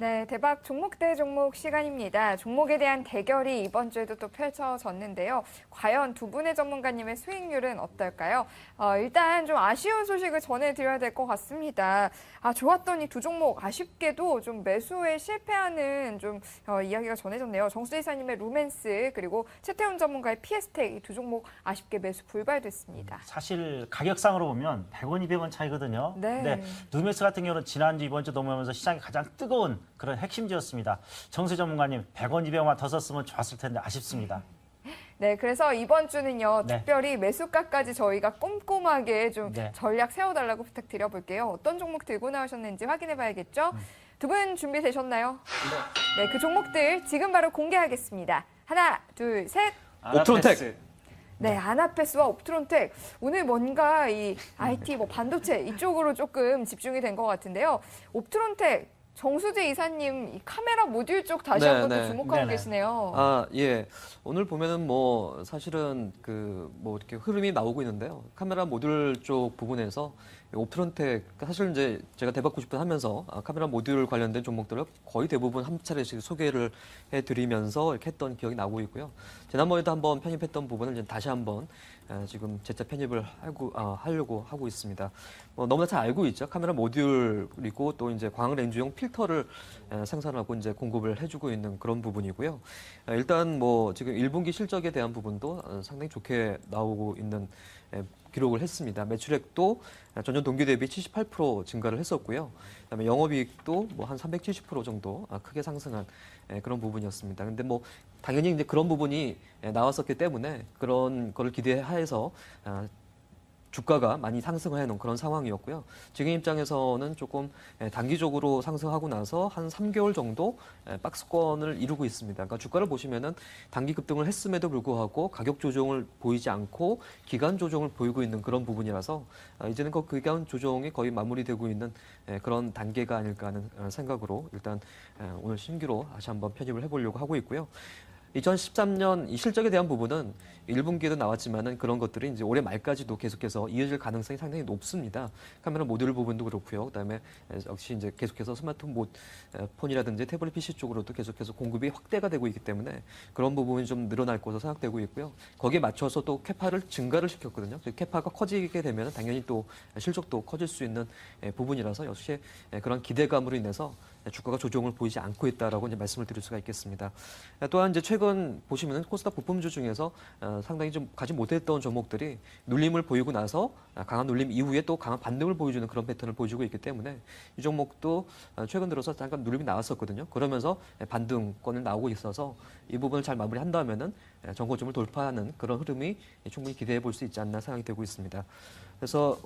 네, 대박 종목 대 종목 시간입니다. 종목에 대한 대결이 이번 주에도 또 펼쳐졌는데요. 과연 두 분의 전문가님의 수익률은 어떨까요? 일단 좀 아쉬운 소식을 전해드려야 될 것 같습니다. 좋았더니 두 종목 아쉽게도 좀 매수에 실패하는 좀 이야기가 전해졌네요. 정수 이사님의 루멘스 그리고 최태훈 전문가의 피에스텍 이 두 종목 아쉽게 매수 불발됐습니다. 사실 가격상으로 보면 100원, 200원 차이거든요. 네. 근데 루멘스 같은 경우는 지난주, 이번 주 넘어오면서 시장이 가장 뜨거운 그런 핵심지였습니다. 정수 전문가님, 100원, 200원만 더 썼으면 좋았을 텐데 아쉽습니다. 네, 그래서 이번 주는요, 네. 특별히 매수가까지 저희가 꼼꼼하게 좀 네. 전략 세워달라고 부탁드려볼게요. 어떤 종목 들고 나오셨는지 확인해봐야겠죠? 두 분 준비되셨나요? 네, 그 종목들 지금 바로 공개하겠습니다. 하나, 둘, 셋. 옵트론텍. 네, 아나페스와 옵트론텍. 오늘 뭔가 이 IT, 반도체 이쪽으로 조금 집중이 된 것 같은데요. 옵트론텍, 정수재 이사님 이 카메라 모듈 쪽 다시 한번 또 주목하고 네네. 계시네요. 예. 오늘 보면은 뭐 사실은 이렇게 흐름이 나오고 있는데요. 카메라 모듈 쪽 부분에서 옵트론텍 사실 이제 제가 대박 90분 하면서 카메라 모듈 관련된 종목들을 거의 대부분 한 차례씩 소개를 해드리면서 이렇게 했던 기억이 나고 있고요. 지난번에도 한번 편입했던 부분을 이제 다시 한번 지금 재차 편입을 하려고 하고 있습니다. 너무나 잘 알고 있죠. 카메라 모듈 그리고 또 이제 광학 렌즈용 필터를 생산하고 이제 공급을 해주고 있는 그런 부분이고요. 일단 지금 1분기 실적에 대한 부분도 상당히 좋게 나오고 있는 기록을 했습니다. 매출액도 전년 동기 대비 78% 증가를 했었고요. 그다음에 영업이익도 한 370% 정도 크게 상승한 그런 부분이었습니다. 근데 당연히 이제 그런 부분이 나왔었기 때문에 그런 거를 기대하에서 주가가 많이 상승해 놓은 그런 상황이었고요. 지금 입장에서는 조금 단기적으로 상승하고 나서 한 3개월 정도 박스권을 이루고 있습니다. 그러니까 주가를 보시면은 단기 급등을 했음에도 불구하고 가격 조정을 보이지 않고 기간 조정을 보이고 있는 그런 부분이라서 이제는 그 기간 조정이 거의 마무리되고 있는 그런 단계가 아닐까 하는 생각으로 일단 오늘 신규로 다시 한번 편입을 해보려고 하고 있고요. 2013년 이 실적에 대한 부분은 1분기에도 나왔지만은 그런 것들이 이제 올해 말까지도 계속해서 이어질 가능성이 상당히 높습니다. 카메라 모듈 부분도 그렇고요. 그다음에 역시 이제 계속해서 스마트폰이라든지 태블릿 PC 쪽으로도 계속해서 공급이 확대가 되고 있기 때문에 그런 부분이 좀 늘어날 것으로 생각되고 있고요. 거기에 맞춰서 또 캐파를 증가를 시켰거든요. 캐파가 커지게 되면 당연히 또 실적도 커질 수 있는 부분이라서 역시 그런 기대감으로 인해서 주가가 조정을 보이지 않고 있다라고 이제 말씀을 드릴 수가 있겠습니다. 또한 이제 최근 보시면은 코스닥 부품주 중에서 상당히 좀 가지 못했던 종목들이 눌림을 보이고 나서 강한 눌림 이후에 또 강한 반등을 보여주는 그런 패턴을 보여주고 있기 때문에 이 종목도 최근 들어서 잠깐 눌림이 나왔었거든요. 그러면서 반등권을 나오고 있어서 이 부분을 잘 마무리한다면은 정고점을 돌파하는 그런 흐름이 충분히 기대해 볼 수 있지 않나 생각이 되고 있습니다. 그래서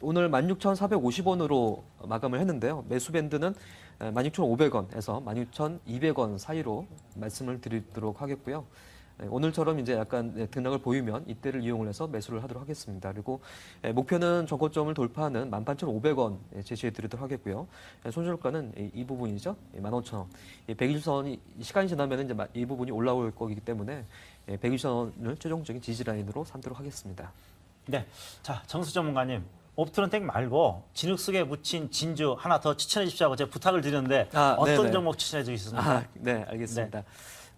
오늘 16,450원으로 마감을 했는데요. 매수 밴드는 16,500원에서 16,200원 사이로 말씀을 드리도록 하겠고요. 오늘처럼 이제 약간 등락을 보이면 이때를 이용을 해서 매수를 하도록 하겠습니다. 그리고 목표는 정고점을 돌파하는 18,500원 제시해 드리도록 하겠고요. 손절가는 이 부분이죠. 15,000원. 120선이 시간이 지나면 이제 이 부분이 올라올 거기 때문에 120선을 최종적인 지지라인으로 삼도록 하겠습니다. 네, 자 정수 전문가님. 옵트론텍 말고 진흙 속에 묻힌 진주 하나 더 추천해 주십시오. 제가 부탁을 드렸는데 어떤 네네. 종목 추천해 주시겠습니까? 네, 알겠습니다.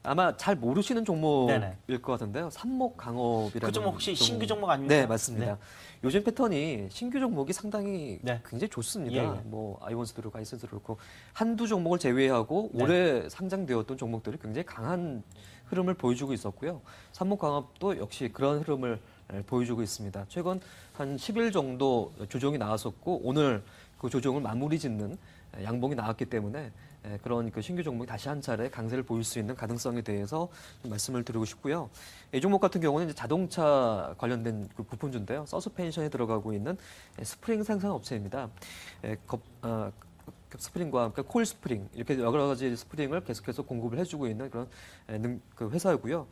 아마 잘 모르시는 종목일 네네. 것 같은데요. 삼목강업이라는 그 종목 혹시 신규 종목 아닙니까? 네, 맞습니다. 네. 요즘 패턴이 신규 종목이 상당히 네. 굉장히 좋습니다. 예, 예. 아이원스도 그렇고 아이센스도 그렇고 한두 종목을 제외하고 네. 올해 상장되었던 종목들이 굉장히 강한 흐름을 보여주고 있었고요. 삼목강업도 역시 그런 흐름을 보여주고 있습니다. 최근 한 10일 정도 조정이 나왔었고 오늘 그 조정을 마무리 짓는 양봉이 나왔기 때문에 그런 그 신규 종목이 다시 한 차례 강세를 보일 수 있는 가능성에 대해서 좀 말씀을 드리고 싶고요. 이 종목 같은 경우는 이제 자동차 관련된 그 부품주인데요. 서스펜션에 들어가고 있는 스프링 생산 업체입니다. 스프링과 그러니까 콜 스프링 이렇게 여러 가지 스프링을 계속해서 공급을 해주고 있는 그런 그 회사이고요.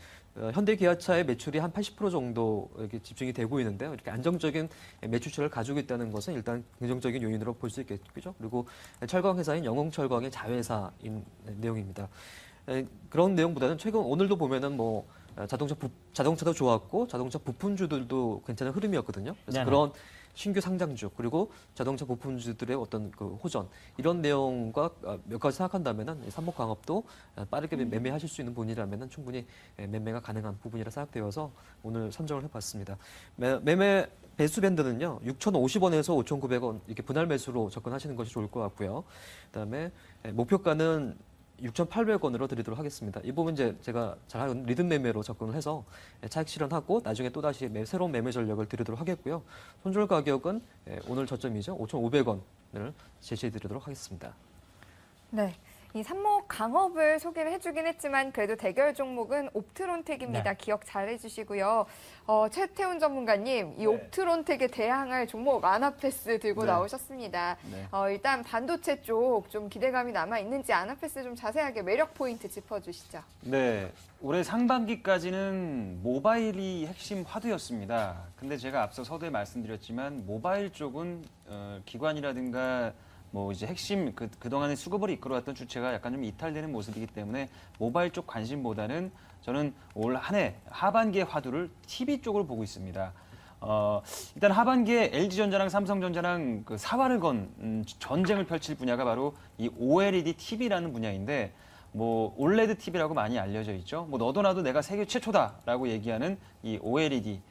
현대기아차의 매출이 한 80% 정도 이렇게 집중이 되고 있는데요. 이렇게 안정적인 매출처를 가지고 있다는 것은 일단 긍정적인 요인으로 볼 수 있겠죠. 그리고 철강 회사인 영흥철강의 자회사인 내용입니다. 그런 내용보다는 최근 오늘도 보면은 자동차도 좋았고 자동차 부품주들도 괜찮은 흐름이었거든요. 그래서 네네. 그런 신규 상장주 그리고 자동차 부품주들의 어떤 그 호전 이런 내용과 몇 가지 생각한다면은 이 삼목광업도 빠르게 매매하실 수 있는 분이라면은 충분히 매매가 가능한 부분이라 생각되어서 오늘 선정을 해봤습니다. 매매 배수 밴드는요 6,050원에서 5,900원 이렇게 분할 매수로 접근하시는 것이 좋을 것 같고요. 그다음에 목표가는 6,800원으로 드리도록 하겠습니다. 이 부분 이제 제가 잘하는 리듬 매매로 접근을 해서 차익 실현하고 나중에 또 다시 새로운 매매 전략을 드리도록 하겠고요. 손절 가격은 오늘 저점이죠. 5,500원을 제시해 드리도록 하겠습니다. 네. 이 삼목 강업을 소개를 해주긴 했지만 그래도 대결 종목은 옵트론텍입니다. 네. 기억 잘 해주시고요. 최태훈 전문가님, 이 옵트론텍에 대항할 종목 아나패스 들고 네. 나오셨습니다. 네. 일단 반도체 쪽 좀 기대감이 남아 있는지 아나패스 좀 자세하게 매력 포인트 짚어주시죠. 네, 올해 상반기까지는 모바일이 핵심 화두였습니다. 근데 제가 앞서 서두에 말씀드렸지만 모바일 쪽은 기관이라든가 뭐 이제 핵심 그동안의 수급을 이끌어왔던 주체가 약간 좀 이탈되는 모습이기 때문에 모바일 쪽 관심보다는 저는 올 한 해 하반기의 화두를 TV 쪽으로 보고 있습니다. 일단 하반기에 LG전자랑 삼성전자랑 그 사활을 건 전쟁을 펼칠 분야가 바로 이 OLED TV라는 분야인데 뭐 올레드 TV라고 많이 알려져 있죠. 뭐 너도 나도 내가 세계 최초다라고 얘기하는 이 OLED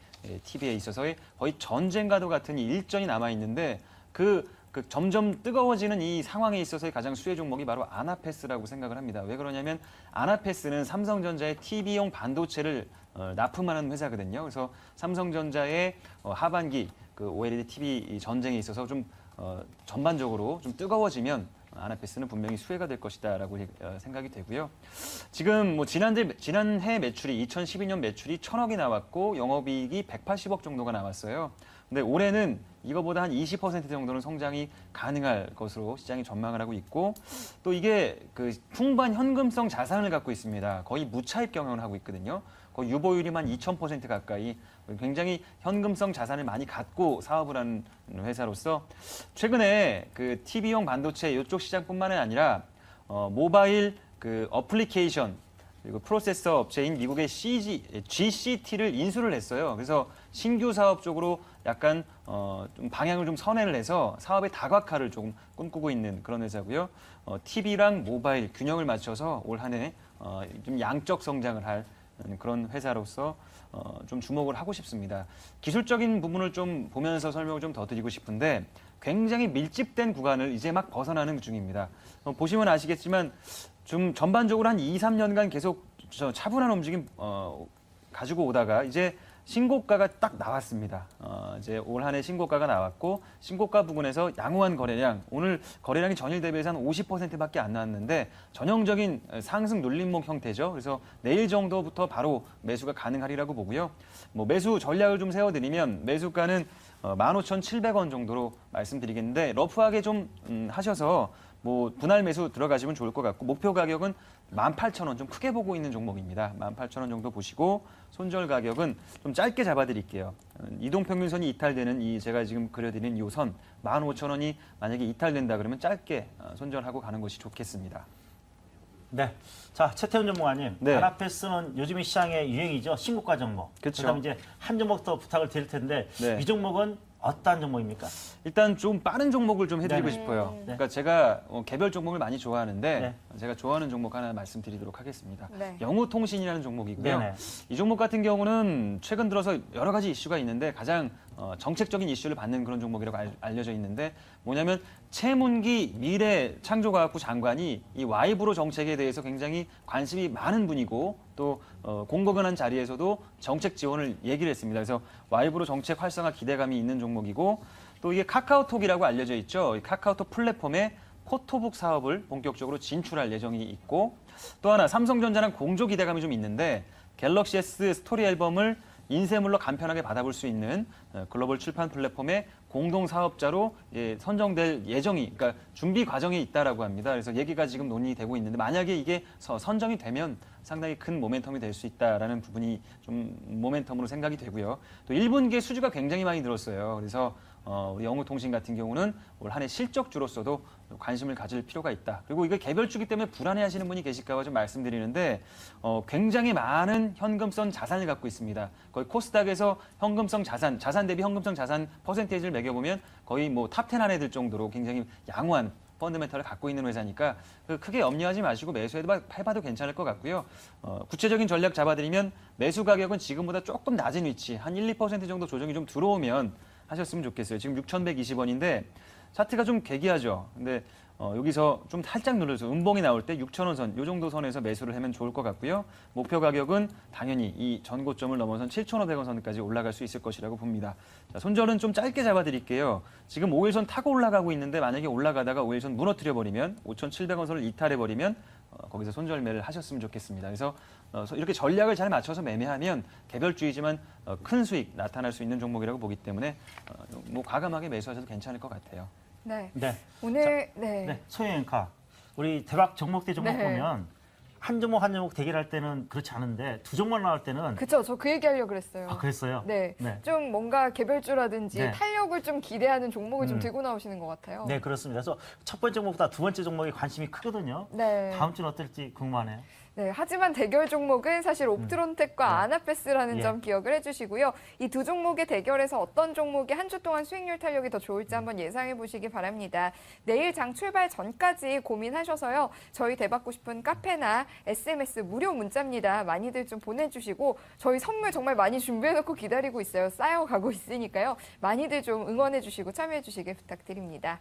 TV에 있어서의 거의 전쟁과도 같은 이 일전이 남아 있는데 그 점점 뜨거워지는 이 상황에 있어서의 가장 수혜 종목이 바로 아나패스라고 생각을 합니다. 왜 그러냐면 아나패스는 삼성전자의 TV용 반도체를 납품하는 회사거든요. 그래서 삼성전자의 하반기 그 OLED TV 전쟁에 있어서 좀 전반적으로 좀 뜨거워지면 아나패스는 분명히 수혜가 될 것이다라고 생각이 되고요. 지금 뭐 지난해 매출이 2012년 매출이 1,000억이 나왔고 영업이익이 180억 정도가 나왔어요. 근데 올해는 이거보다 한 20% 정도는 성장이 가능할 것으로 시장이 전망을 하고 있고 또 이게 그 풍부한 현금성 자산을 갖고 있습니다. 거의 무차입 경영을 하고 있거든요. 거의 유보율이만 2,000% 가까이 굉장히 현금성 자산을 많이 갖고 사업을 하는 회사로서 최근에 그 TV용 반도체 이쪽 시장뿐만 아니라 모바일 그 어플리케이션 그리고 프로세서 업체인 미국의 GCT를 인수를 했어요. 그래서 신규 사업 쪽으로 약간 좀 방향을 좀 선회를 해서 사업의 다각화를 조금 꿈꾸고 있는 그런 회사고요. TV랑 모바일 균형을 맞춰서 올 한 해 좀 양적 성장을 할 그런 회사로서 좀 주목을 하고 싶습니다. 기술적인 부분을 좀 보면서 설명을 좀 더 드리고 싶은데 굉장히 밀집된 구간을 이제 막 벗어나는 중입니다. 보시면 아시겠지만 좀 전반적으로 한 2, 3년간 계속 차분한 움직임 가지고 오다가 이제 신고가가 딱 나왔습니다. 이제 올 한 해 신고가가 나왔고 신고가 부분에서 양호한 거래량, 오늘 거래량이 전일 대비해서 한 50%밖에 안 나왔는데 전형적인 상승 눌림목 형태죠. 그래서 내일 정도부터 바로 매수가 가능하리라고 보고요. 뭐 매수 전략을 좀 세워드리면 매수가는 15,700원 정도로 말씀드리겠는데 러프하게 좀 하셔서 뭐 분할 매수 들어가시면 좋을 것 같고 목표 가격은 18,000원 좀 크게 보고 있는 종목입니다. 18,000원 정도 보시고 손절 가격은 좀 짧게 잡아드릴게요. 이동평균선이 이탈되는 이 제가 지금 그려드린 이 선 15,000원이 만약에 이탈된다 그러면 짧게 손절하고 가는 것이 좋겠습니다. 네. 자, 최태훈 전문가님. 네. 아나패스는 요즘 시장의 유행이죠. 신고가 종목. 그쵸. 그다음에 이제 한 종목 더 부탁을 드릴 텐데 네. 이 종목은 어떤 종목입니까? 일단 좀 빠른 종목을 좀 해드리고 네. 싶어요. 네. 그러니까 제가 개별 종목을 많이 좋아하는데 네. 제가 좋아하는 종목 하나 말씀드리도록 하겠습니다. 네. 영우통신이라는 종목이고요. 네네. 이 종목 같은 경우는 최근 들어서 여러 가지 이슈가 있는데 가장 정책적인 이슈를 받는 그런 종목이라고 알려져 있는데 뭐냐면 최문기 미래창조과학부 장관이 이 와이브로 정책에 대해서 굉장히 관심이 많은 분이고 또 공공연한 자리에서도 정책 지원을 얘기를 했습니다. 그래서 와이브로 정책 활성화 기대감이 있는 종목이고 또 이게 카카오톡이라고 알려져 있죠. 이 카카오톡 플랫폼에 포토북 사업을 본격적으로 진출할 예정이 있고 또 하나 삼성전자랑 공조 기대감이 좀 있는데 갤럭시 S 스토리 앨범을 인쇄물로 간편하게 받아볼 수 있는 글로벌 출판 플랫폼의 공동 사업자로 선정될 예정이, 그러니까 준비 과정에 있다라고 합니다. 그래서 얘기가 지금 논의되고 있는데 만약에 이게 선정이 되면 상당히 큰 모멘텀이 될 수 있다라는 부분이 좀 모멘텀으로 생각이 되고요. 또 1분기에 수주가 굉장히 많이 늘었어요. 그래서 우리 영우통신 같은 경우는 올 한 해 실적주로서도 관심을 가질 필요가 있다. 그리고 이게 개별주기 때문에 불안해하시는 분이 계실까 봐 좀 말씀드리는데 굉장히 많은 현금성 자산을 갖고 있습니다. 거의 코스닥에서 현금성 자산 대비 현금성 자산 퍼센테이지를 매겨보면 거의 뭐 탑10 안에 들 정도로 굉장히 양호한 펀드멘털을 갖고 있는 회사니까 크게 염려하지 마시고 매수해봐도 괜찮을 것 같고요. 구체적인 전략 잡아드리면 매수 가격은 지금보다 조금 낮은 위치, 한 1, 2% 정도 조정이 좀 들어오면 하셨으면 좋겠어요. 지금 6,120원인데 차트가 좀 괴기하죠. 근데 여기서 좀 살짝 눌러서 음봉이 나올 때 6,000원 선, 이 정도 선에서 매수를 하면 좋을 것 같고요. 목표 가격은 당연히 이 전고점을 넘어선 7,500원 선까지 올라갈 수 있을 것이라고 봅니다. 자, 손절은 좀 짧게 잡아드릴게요. 지금 5일선 타고 올라가고 있는데 만약에 올라가다가 5일선 무너뜨려 버리면 5,700원 선을 이탈해 버리면 거기서 손절매를 하셨으면 좋겠습니다. 그래서 이렇게 전략을 잘 맞춰서 매매하면 개별주의지만 큰 수익 나타날 수 있는 종목이라고 보기 때문에 뭐 과감하게 매수하셔도 괜찮을 것 같아요. 네. 네. 오늘 네, 소영앵카. 우리 대박 종목 대 종목 네. 보면 한 종목 한 종목 대결할 때는 그렇지 않은데 두 종목 나올 때는 그쵸, 저 그 얘기하려고 그랬어요. 아, 그랬어요? 네. 네. 좀 뭔가 개별주라든지 네. 탄력을 좀 기대하는 종목을 좀 들고 나오시는 것 같아요. 네, 그렇습니다. 그래서 첫 번째 종목보다 두 번째 종목에 관심이 크거든요. 네. 다음 주는 어떨지 궁금하네요. 네, 하지만 대결 종목은 사실 옵트론텍과 네. 아나페스라는 예. 점 기억을 해주시고요. 이 두 종목의 대결에서 어떤 종목이 한 주 동안 수익률 탄력이 더 좋을지 한번 예상해 보시기 바랍니다. 내일 장 출발 전까지 고민하셔서요. 저희 대받고 싶은 카페나 SMS 무료 문자입니다. 많이들 좀 보내주시고 저희 선물 정말 많이 준비해놓고 기다리고 있어요. 쌓여가고 있으니까요. 많이들 좀 응원해 주시고 참여해 주시길 부탁드립니다.